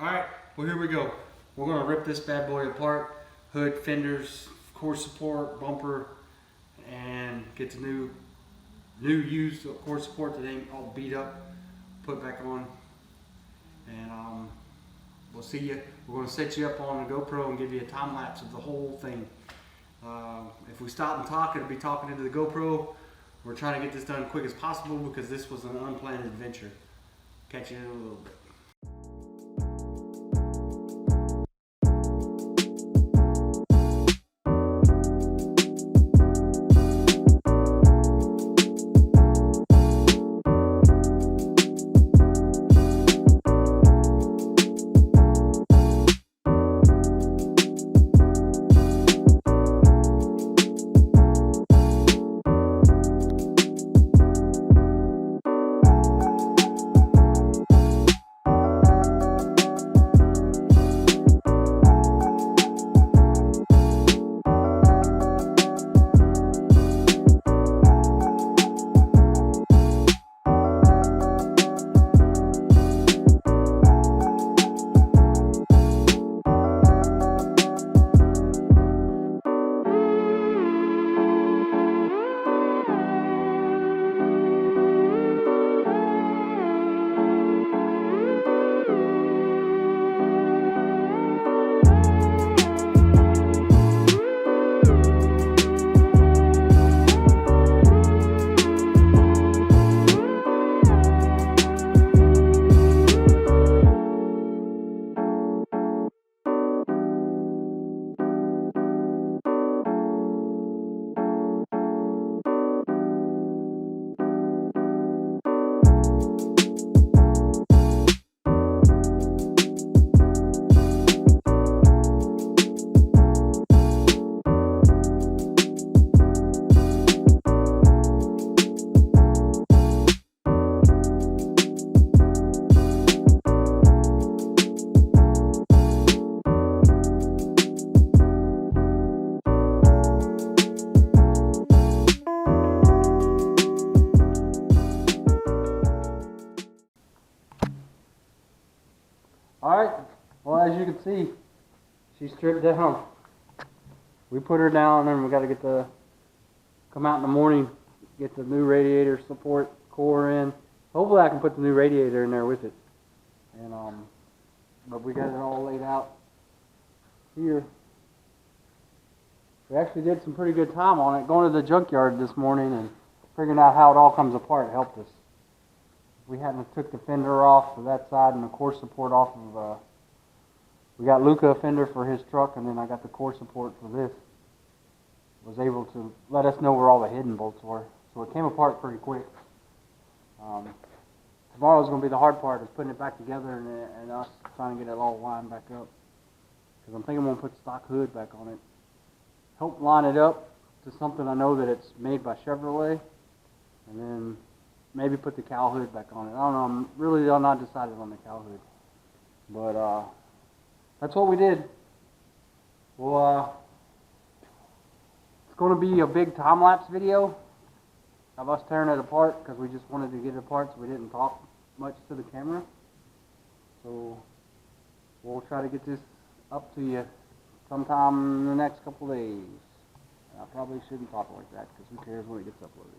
Alright, well here we go. We're going to rip this bad boy apart. Hood, fenders, core support, bumper, and get the new used core support that ain't all beat up, put back on. And we'll see you. We're going to set you up on the GoPro and give you a time lapse of the whole thing. If we stop and talk, it'll be talking into the GoPro. We're trying to get this done quick as possible because this was an unplanned adventure. Catch you in a little bit. Alright, well as you can see, she's stripped down. We put her down and we got to come out in the morning, get the new radiator support core in. Hopefully I can put the new radiator in there with it. And but we got it all laid out here. We actually did some pretty good time on it, going to the junkyard this morning and figuring out how it all comes apart. It helped us. We hadn't took the fender off of that side and the core support off of, we got Luca a fender for his truck, and then I got the core support for this. Was able to let us know where all the hidden bolts were. So it came apart pretty quick. Tomorrow's going to be the hard part, is putting it back together and us trying to get it all lined back up. Because I'm thinking I'm going to put stock hood back on it. Help line it up to something I know that it's made by Chevrolet. And then maybe put the cowl hood back on it. I don't know. I'm really not decided on the cowl hood. But that's what we did. Well, it's going to be a big time-lapse video of us tearing it apart because we just wanted to get it apart so we didn't talk much to the camera. So we'll try to get this up to you sometime in the next couple of days. I probably shouldn't talk like that because who cares when it gets uploaded.